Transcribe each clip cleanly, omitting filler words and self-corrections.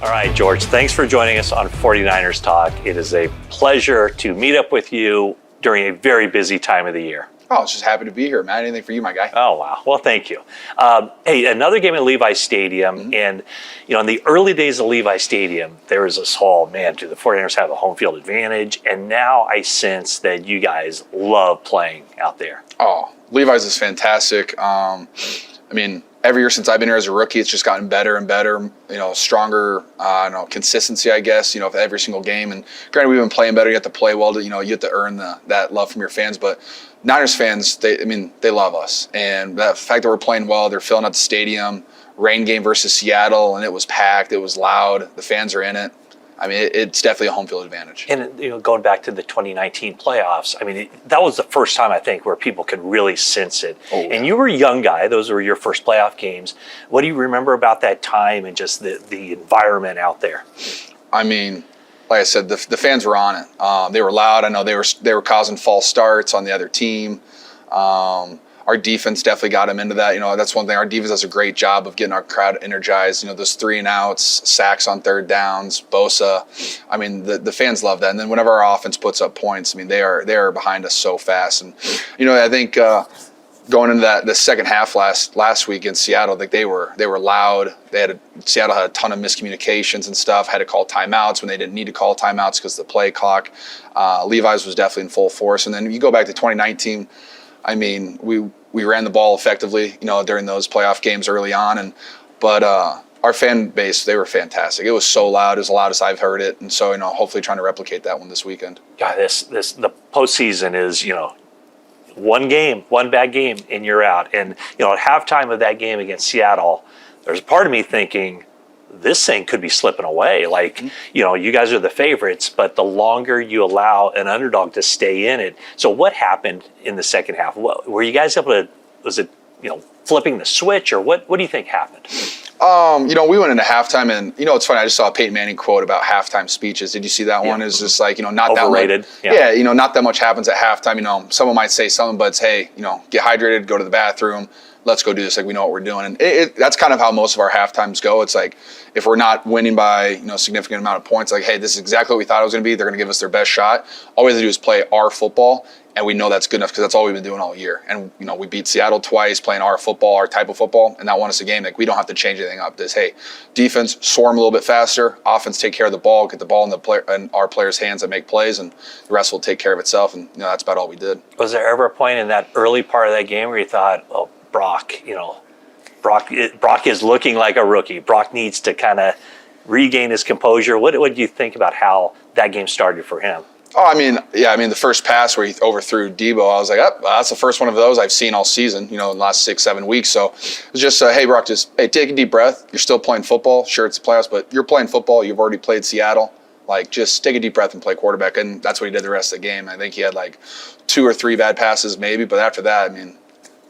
All right, George, thanks for joining us on 49ers Talk. It is a pleasure to meet up with you during a very busy time of the year. Oh, I was just happy to be here, Matt. Anything for you, my guy? Oh, wow. Well, thank you. Hey, another game at Levi Stadium. And, in the early days of Levi Stadium, there was this whole, man, do the 49ers have a home field advantage? And now I sense that you guys love playing out there. Oh, Levi's is fantastic. Every year since I've been here as a rookie, it's just gotten better and better, stronger, consistency, I guess, of every single game. And granted, we've been playing better. You have to play well to, you have to earn that love from your fans. But Niners fans, they love us. And the fact that we're playing well, they're filling out the stadium, rain game versus Seattle, and it was packed. It was loud. The fans are in it. It's definitely a home field advantage. And going back to the 2019 playoffs, that was the first time I think where people could really sense it. Oh, yeah. And you were a young guy; those were your first playoff games. What do you remember about that time and just the environment out there? Like I said, the fans were on it. They were loud. I know they were causing false starts on the other team. Our defense definitely got them into that. That's one thing. Our defense does a great job of getting our crowd energized. Those 3 and outs, sacks on third downs, Bosa. The fans love that. And then whenever our offense puts up points, they are behind us so fast. And I think going into the second half last week in Seattle, they were loud. Seattle had a ton of miscommunications and stuff. Had to call timeouts when they didn't need to call timeouts because of the play clock. Levi's was definitely in full force. And then you go back to 2019. We ran the ball effectively, during those playoff games early on, but our fan base, they were fantastic. It was so loud, as loud as I've heard it, and so hopefully trying to replicate that one this weekend. God, the postseason is one game, one bad game, and you're out. And at halftime of that game against Seattle, there's a part of me thinking, this thing could be slipping away. You guys are the favorites, but the longer you allow an underdog to stay in it. So what happened in the second half? Were you guys able to, was it, flipping the switch, or what do you think happened? We went into halftime, and it's funny. I just saw a Peyton Manning quote about halftime speeches. Did you see that one? It's just not overrated. That much. Yeah, not that much happens at halftime. Someone might say something, but it's, hey, get hydrated, go to the bathroom. Let's go do this. We know what we're doing. And that's kind of how most of our halftimes go. It's if we're not winning by, a significant amount of points, hey, this is exactly what we thought it was going to be. They're going to give us their best shot. All we have to do is play our football, and we know that's good enough because that's all we've been doing all year. And, we beat Seattle twice playing our football, our type of football, and that won us a game. We don't have to change anything up. Hey, defense, swarm a little bit faster. Offense, take care of the ball, get the ball in our players' hands and make plays, and the rest will take care of itself. And, that's about all we did. Was there ever a point in that early part of that game where you thought, oh, Brock is looking like a rookie. Brock needs to kind of regain his composure. What do you think about how that game started for him? Oh, the first pass where he overthrew Debo, I was like, that's the first one of those I've seen all season, in the last 6-7 weeks. So it was just, hey, Brock, take a deep breath. You're still playing football. Sure, it's the playoffs, but you're playing football. You've already played Seattle. Just take a deep breath and play quarterback. And that's what he did the rest of the game. I think he had 2 or 3 bad passes maybe, but after that,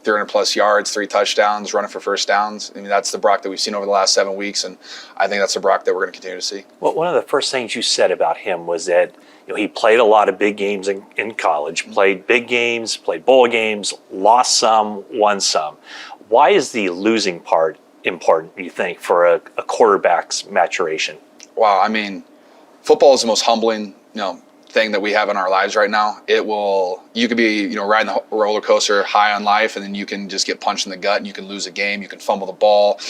300-plus yards, 3 touchdowns, running for first downs. That's the Brock that we've seen over the last 7 weeks, and I think that's the Brock that we're going to continue to see. Well, one of the first things you said about him was that he played a lot of big games in college, played big games, played bowl games, lost some, won some. Why is the losing part important, you think, for a quarterback's maturation? Wow, football is the most humbling, thing that we have in our lives right now. You could be, riding the roller coaster high on life, and then you can just get punched in the gut, and you can lose a game, you can fumble the ball.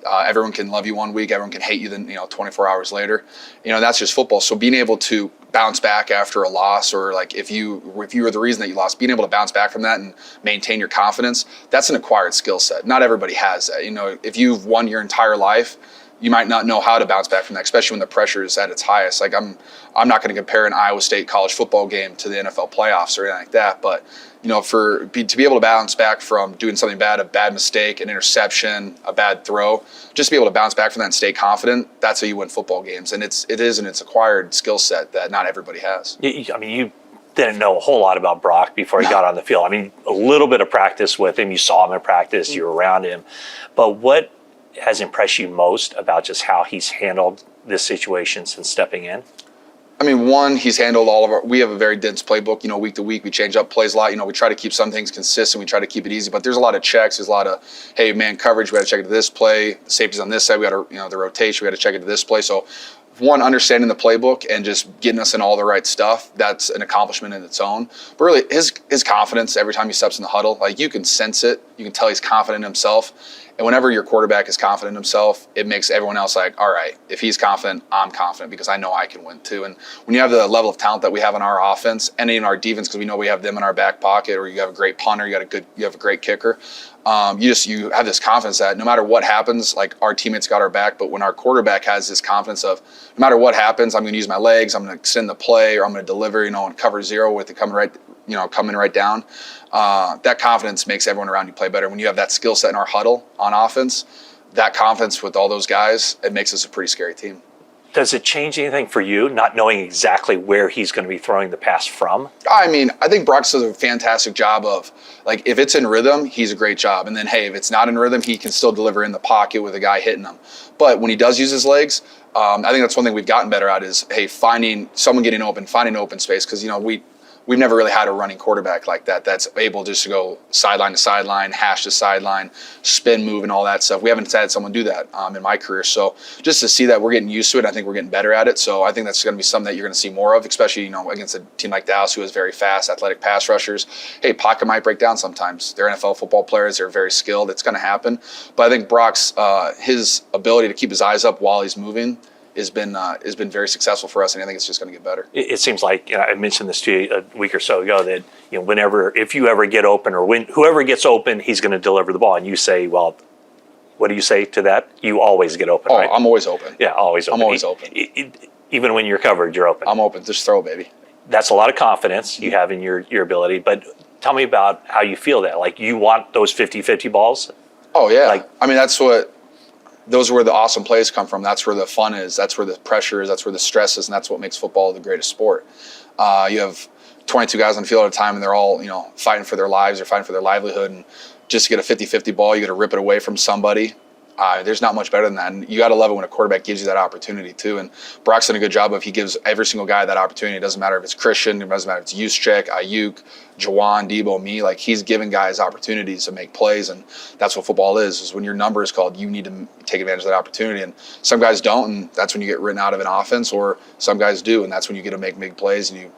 Everyone can love you one week, everyone can hate you then 24 hours later. That's just football. So being able to bounce back after a loss, or if you were the reason that you lost, being able to bounce back from that and maintain your confidence, that's an acquired skill set. Not everybody has that. If you've won your entire life, you might not know how to bounce back from that, especially when the pressure is at its highest. I'm not going to compare an Iowa State college football game to the NFL playoffs or anything like that, but to be able to bounce back from doing something bad, a bad mistake, an interception, a bad throw, just to be able to bounce back from that and stay confident, that's how you win football games. And it's acquired skill set that not everybody has. You didn't know a whole lot about Brock before he got on the field. A little bit of practice with him. You saw him in practice. You were around him. But what has impressed you most about just how he's handled this situation since stepping in? I mean, one, he's handled all of our. We have a very dense playbook. Week to week, we change up plays a lot. We try to keep some things consistent. We try to keep it easy, but there's a lot of checks. There's a lot of, hey, man, coverage. We got to check it to this play. Safety's on this side. We got to, the rotation. We got to check it to this play. So, one, understanding the playbook and just getting us in all the right stuff. That's an accomplishment in its own. But really, his confidence every time he steps in the huddle, like you can sense it. You can tell he's confident in himself. And whenever your quarterback is confident in himself, it makes everyone else like, all right, if he's confident, I'm confident because I know I can win too. And when you have the level of talent that we have in our offense and in our defense, because we know we have them in our back pocket, or you have a great punter, you have a great kicker, you have this confidence that no matter what happens, like our teammates got our back. But when our quarterback has this confidence of no matter what happens, I'm going to use my legs, I'm going to extend the play, or I'm going to deliver, and cover zero with it coming right down. That confidence makes everyone around you play better. When you have that skill set in our huddle on offense, that confidence with all those guys, it makes us a pretty scary team. Does it change anything for you, not knowing exactly where he's going to be throwing the pass from? I mean, I think Brock does a fantastic job of, like, if it's in rhythm, he's a great job. And then, hey, if it's not in rhythm, he can still deliver in the pocket with a guy hitting him. But when he does use his legs, I think that's one thing we've gotten better at is, hey, finding someone getting open, finding open space. Because, we've never really had a running quarterback like that that's able just to go sideline to sideline, hash to sideline, spin move, and all that stuff. We haven't had someone do that in my career. So just to see that we're getting used to it, I think we're getting better at it. So I think that's going to be something that you're going to see more of, especially against a team like Dallas who has very fast, athletic pass rushers. Hey, pocket might break down sometimes. They're NFL football players. They're very skilled. It's going to happen. But I think Brock's his ability to keep his eyes up while he's moving has been very successful for us, and I think it's just going to get better. It seems like, I mentioned this to you a week or so ago, that if you ever get open, or when whoever gets open, he's going to deliver the ball, and you say, well, what do you say to that? You always get open, right? I'm always open. Yeah, always open. I'm always open. Even when you're covered, you're open. I'm open. Just throw, baby. That's a lot of confidence you have in your ability, but tell me about how you feel that. Like, you want those 50-50 balls? Oh, yeah. I mean, those are where the awesome plays come from. That's where the fun is. That's where the pressure is. That's where the stress is, and that's what makes football the greatest sport. You have 22 guys on the field at a time, and they're all fighting for their lives or fighting for their livelihood. And just to get a 50-50 ball, you got to rip it away from somebody. There's not much better than that. And you got to love it when a quarterback gives you that opportunity too. And Brock's done a good job of, he gives every single guy that opportunity. It doesn't matter if it's Christian, it doesn't matter if it's Juszczyk, Ayuk, Jawan, Debo, me. Like, he's giving guys opportunities to make plays, and that's what football is when your number is called, you need to take advantage of that opportunity. And some guys don't, and that's when you get written out of an offense, or some guys do, and that's when you get to make big plays, and you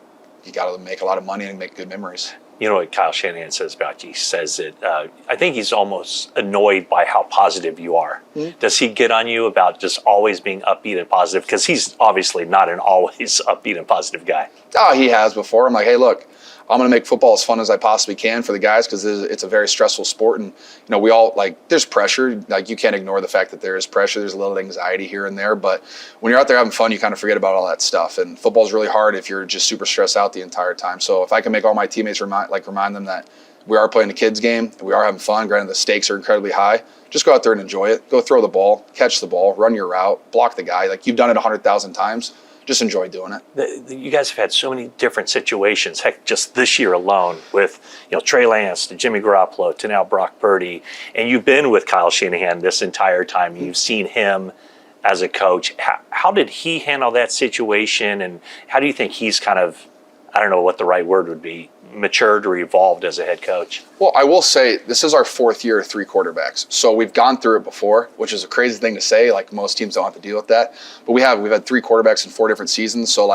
got to make a lot of money and make good memories. You know what Kyle Shanahan says about you? He says that I think he's almost annoyed by how positive you are. Mm-hmm. Does he get on you about just always being upbeat and positive? Because he's obviously not an always upbeat and positive guy. Oh, he has before. I'm like, hey, look, I'm going to make football as fun as I possibly can for the guys, because it's a very stressful sport. And, we all, there's pressure. Like, you can't ignore the fact that there is pressure. There's a little anxiety here and there. But when you're out there having fun, you kind of forget about all that stuff. And football's really hard if you're just super stressed out the entire time. So if I can make all my teammates remind them that we are playing a kid's game, we are having fun, granted the stakes are incredibly high, just go out there and enjoy it. Go throw the ball, catch the ball, run your route, block the guy. Like, you've done it 100,000 times. Just enjoy doing it. You guys have had so many different situations. Heck, just this year alone, with Trey Lance to Jimmy Garoppolo to now Brock Purdy, and you've been with Kyle Shanahan this entire time. You've seen him as a coach. How did he handle that situation, and how do you think he's kind of, I don't know what the right word would be, matured or evolved as a head coach? Well, I will say this is our fourth year of 3 quarterbacks. So we've gone through it before, which is a crazy thing to say. Like, most teams don't have to deal with that. But we've had 3 quarterbacks in 4 different seasons. So,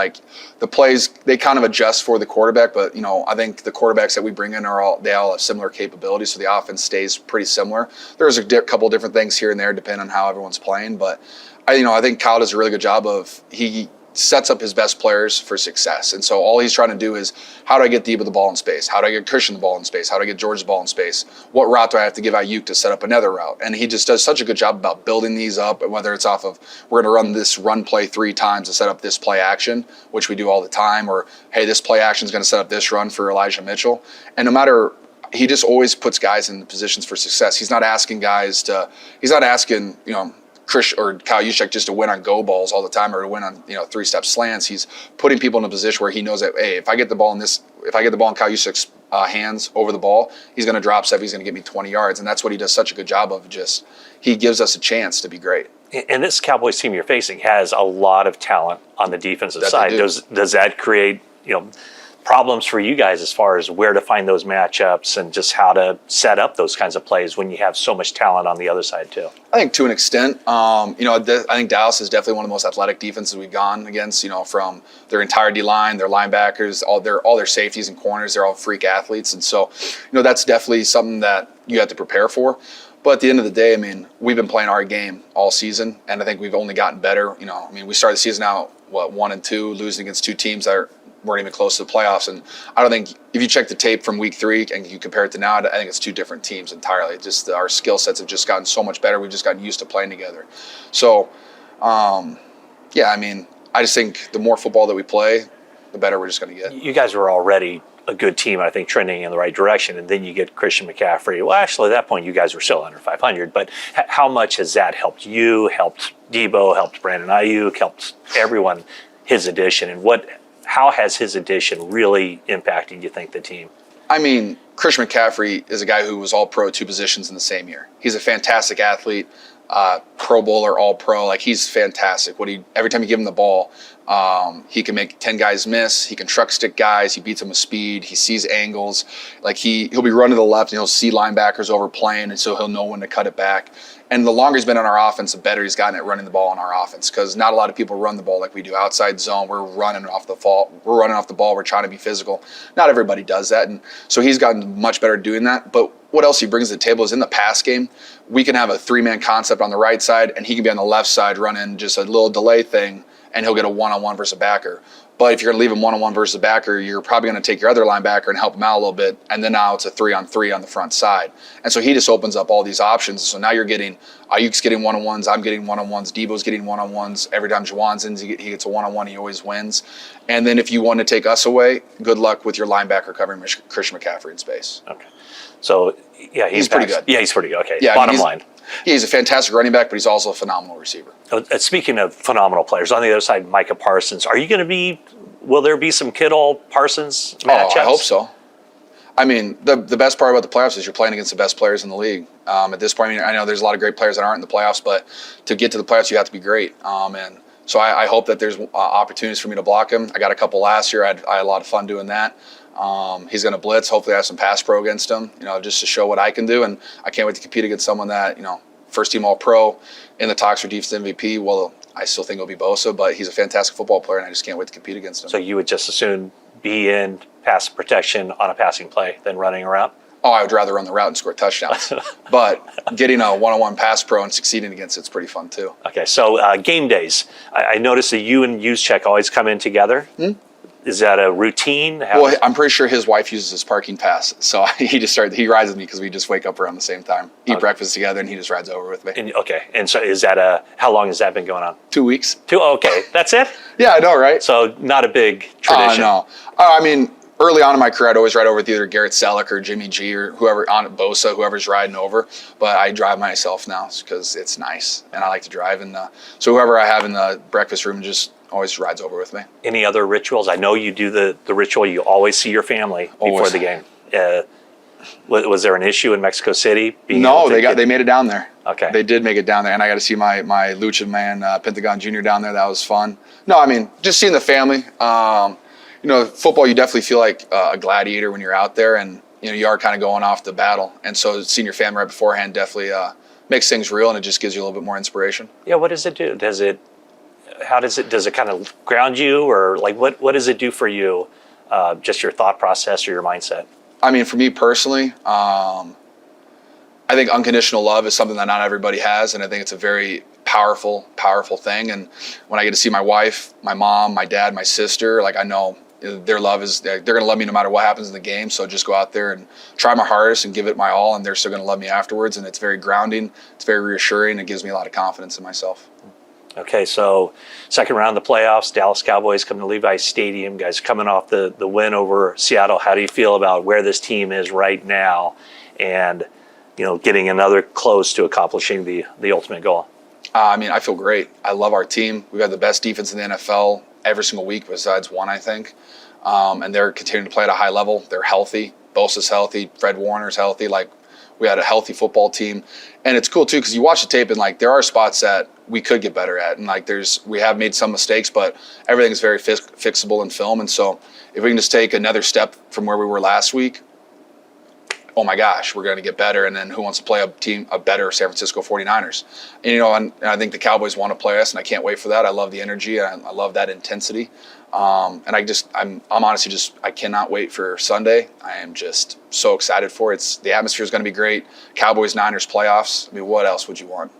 the plays, they kind of adjust for the quarterback. But, I think the quarterbacks that we bring in they all have similar capabilities. So the offense stays pretty similar. There's a couple different things here and there depending on how everyone's playing. But, I think Kyle does a really good job of, he sets up his best players for success. And so all he's trying to do is, how do I get Debo the ball in space? How do I get Christian the ball in space? How do I get George the ball in space? What route do I have to give Ayuk to set up another route? And he just does such a good job about building these up, whether it's off of, we're going to run this run play 3 times to set up this play action, which we do all the time, or, hey, this play action is going to set up this run for Elijah Mitchell. And no matter, he just always puts guys in positions for success. He's not asking Chris or Kyle Juszczyk just to win on go balls all the time, or to win on 3-step slants. He's putting people in a position where he knows that, hey, if I get the ball in Kyle Juszczyk's hands over the ball, he's going to drop 7. He's going to get me 20 yards, and that's what he does such a good job of. Just, he gives us a chance to be great. And this Cowboys team you're facing has a lot of talent on the defensive side. Does that create, problems for you guys as far as where to find those matchups and just how to set up those kinds of plays when you have so much talent on the other side too? I think to an extent, I think Dallas is definitely one of the most athletic defenses we've gone against. From their entire D line, their linebackers, all their safeties and corners, they're all freak athletes, and so that's definitely something that you have to prepare for. But at the end of the day, we've been playing our game all season, and I think we've only gotten better. We started the season out 1-2, losing against two teams that weren't even close to the playoffs. And I don't think if you check the tape from week 3 and you compare it to now, I think it's two different teams entirely. Just our skill sets have just gotten so much better. We've just gotten used to playing together. So, I just think the more football that we play, the better we're just going to get. You guys were already a good team, I think, trending in the right direction, and then you get Christian McCaffrey. Well, actually, at that point, you guys were still under 500, but how much has that helped you, helped Debo, helped Brandon Ayuk, helped everyone, his addition, and how has his addition really impacted, you think, the team? Christian McCaffrey is a guy who was all-pro 2 positions in the same year. He's a fantastic athlete, Pro Bowler, all-pro. He's fantastic. Every time you give him the ball, he can make 10 guys miss. He can truck stick guys. He beats them with speed. He sees angles. He'll be running to the left and he'll see linebackers overplaying, and so he'll know when to cut it back. And the longer he's been on our offense, the better he's gotten at running the ball on our offense, because not a lot of people run the ball like we do. Outside zone, we're running off the ball. We're trying to be physical. Not everybody does that, and so he's gotten much better at doing that. But what else he brings to the table is in the pass game, we can have a 3-man concept on the right side, and he can be on the left side running just a little delay thing, and he'll get a one-on-one versus a backer. But if you're going to leave him one-on-one versus a backer, you're probably going to take your other linebacker and help him out a little bit, and then now it's a 3-on-3 on the front side. And so he just opens up all these options. So now you're getting Ayuk's getting one-on-ones, I'm getting one-on-ones, Debo's getting one-on-ones. Every time Juwan's in, he gets a one-on-one, he always wins. And then if you want to take us away, good luck with your linebacker covering Christian McCaffrey in space. Okay. So, yeah, he's pretty good. Yeah, he's pretty good. Okay, yeah, bottom line. Yeah, he's a fantastic running back, but he's also a phenomenal receiver. Speaking of phenomenal players, on the other side, Micah Parsons. Will there be some Kittle Parsons matchups? Oh, I hope so. The best part about the playoffs is you're playing against the best players in the league. At this point, I know there's a lot of great players that aren't in the playoffs, but to get to the playoffs, you have to be great. And so I hope that there's opportunities for me to block him. I got a couple last year. I had a lot of fun doing that. He's going to blitz. Hopefully I have some pass pro against him, just to show what I can do. And I can't wait to compete against someone that, first team All-Pro in the talks for defense MVP. Well, I still think it'll be Bosa, but he's a fantastic football player, and I just can't wait to compete against him. So you would just as soon be in pass protection on a passing play than running around? Oh, I would rather run the route and score touchdowns. But getting a one-on-one pass pro and succeeding against it's pretty fun too. Okay, so game days. I noticed that you and Juszczyk always come in together. Is that a routine? Well, I'm pretty sure his wife uses his parking pass, so he rides with me because we just wake up around the same time, eat breakfast together, and he just rides over with me. And so how long has that been going on? 2 weeks. Okay, that's it? Yeah, I know, right? So not a big tradition. No. Early on in my career, I'd always ride over with either Garrett Selleck or Jimmy G or whoever, on Bosa, whoever's riding over. But I drive myself now because it's nice, and I like to drive. And so whoever I have in the breakfast room just always rides over with me. Any other rituals? I know you do the ritual. You always see your family before the game. Was there an issue in Mexico City? No, they made it down there. Okay. They did make it down there, and I got to see my lucha man, Pentagon Jr. down there. That was fun. No, just seeing the family. Football, you definitely feel like a gladiator when you're out there, and you are kind of going off the battle. And so seeing your family right beforehand definitely makes things real, and it just gives you a little bit more inspiration. Yeah, what does it do? Does it kind of ground you, or what does it do for you? Just your thought process or your mindset? For me personally, I think unconditional love is something that not everybody has, and I think it's a very powerful thing. And when I get to see my wife, my mom, my dad, my sister, I know their love is, they're going to love me no matter what happens in the game. So just go out there and try my hardest and give it my all, and they're still going to love me afterwards. And it's very grounding. It's very reassuring. It gives me a lot of confidence in myself. Okay, so second round of the playoffs, Dallas Cowboys come to Levi Stadium. Guys coming off the win over Seattle. How do you feel about where this team is right now and, getting another close to accomplishing the ultimate goal? I feel great. I love our team. We've got the best defense in the NFL every single week besides one, I think. And they're continuing to play at a high level. They're healthy. Bosa's healthy. Fred Warner's healthy. We had a healthy football team. And it's cool, too, because you watch the tape and, like, there are spots that we could get better at. And, like, we have made some mistakes, but everything is very fixable in film. And so if we can just take another step from where we were last week, oh my gosh, we're going to get better. And then who wants to play a better San Francisco 49ers? And, and I think the Cowboys want to play us, and I can't wait for that. I love the energy. I love that intensity. And I'm honestly I cannot wait for Sunday. I am just so excited for it. The atmosphere is going to be great. Cowboys, Niners playoffs. I mean, what else would you want?